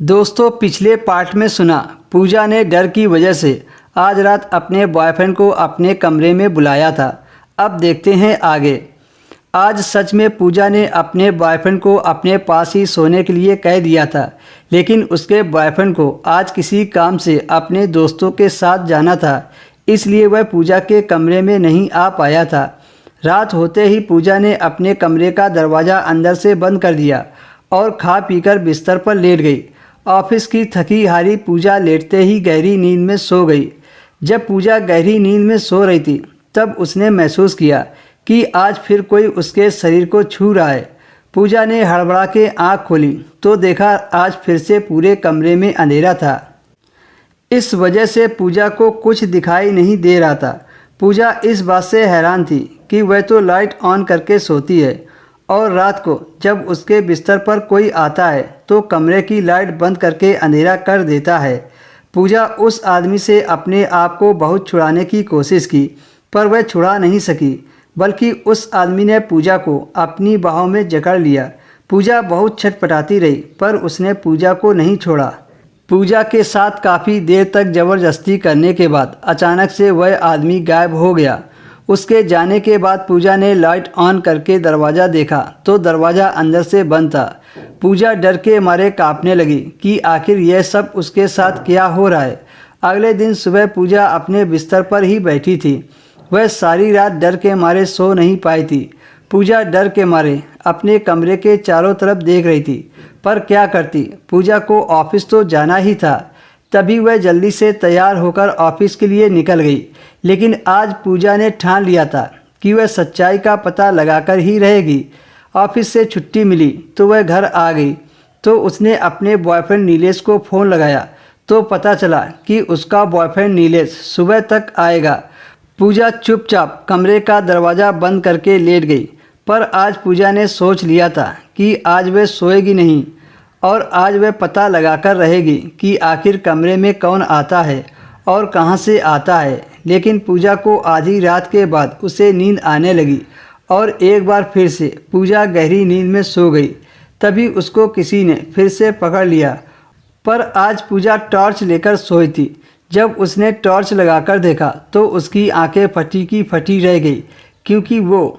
दोस्तों, पिछले पार्ट में सुना पूजा ने डर की वजह से आज रात अपने बॉयफ्रेंड को अपने कमरे में बुलाया था। अब देखते हैं आगे। आज सच में पूजा ने अपने बॉयफ्रेंड को अपने पास ही सोने के लिए कह दिया था, लेकिन उसके बॉयफ्रेंड को आज किसी काम से अपने दोस्तों के साथ जाना था, इसलिए वह पूजा के कमरे में नहीं आ पाया था। रात होते ही पूजा ने अपने कमरे का दरवाज़ा अंदर से बंद कर दिया और खा पीकर बिस्तर पर लेट गई। ऑफिस की थकी हारी पूजा लेटते ही गहरी नींद में सो गई। जब पूजा गहरी नींद में सो रही थी तब उसने महसूस किया कि आज फिर कोई उसके शरीर को छू रहा है। पूजा ने हड़बड़ा के आँख खोली तो देखा आज फिर से पूरे कमरे में अंधेरा था। इस वजह से पूजा को कुछ दिखाई नहीं दे रहा था। पूजा इस बात से हैरान थी कि वह तो लाइट ऑन करके सोती है और रात को जब उसके बिस्तर पर कोई आता है तो कमरे की लाइट बंद करके अंधेरा कर देता है। पूजा उस आदमी से अपने आप को बहुत छुड़ाने की कोशिश की, पर वह छुड़ा नहीं सकी, बल्कि उस आदमी ने पूजा को अपनी बाहों में जकड़ लिया। पूजा बहुत छटपटाती रही, पर उसने पूजा को नहीं छोड़ा। पूजा के साथ काफ़ी देर तक ज़बरदस्ती करने के बाद अचानक से वह आदमी गायब हो गया। उसके जाने के बाद पूजा ने लाइट ऑन करके दरवाज़ा देखा तो दरवाज़ा अंदर से बंद था। पूजा डर के मारे कांपने लगी कि आखिर यह सब उसके साथ क्या हो रहा है। अगले दिन सुबह पूजा अपने बिस्तर पर ही बैठी थी। वह सारी रात डर के मारे सो नहीं पाई थी। पूजा डर के मारे अपने कमरे के चारों तरफ देख रही थी, पर क्या करती, पूजा को ऑफिस तो जाना ही था। तभी वह जल्दी से तैयार होकर ऑफिस के लिए निकल गई, लेकिन आज पूजा ने ठान लिया था कि वह सच्चाई का पता लगाकर ही रहेगी। ऑफिस से छुट्टी मिली तो वह घर आ गई तो उसने अपने बॉयफ्रेंड नीलेश को फ़ोन लगाया तो पता चला कि उसका बॉयफ्रेंड नीलेश सुबह तक आएगा। पूजा चुपचाप कमरे का दरवाज़ा बंद करके लेट गई, पर आज पूजा ने सोच लिया था कि आज वह सोएगी नहीं और आज वह पता लगाकर रहेगी कि आखिर कमरे में कौन आता है और कहां से आता है। लेकिन पूजा को आधी रात के बाद उसे नींद आने लगी और एक बार फिर से पूजा गहरी नींद में सो गई। तभी उसको किसी ने फिर से पकड़ लिया, पर आज पूजा टॉर्च लेकर सोई थी। जब उसने टॉर्च लगाकर देखा तो उसकी आंखें फटी की फटी रह गई, क्योंकि वो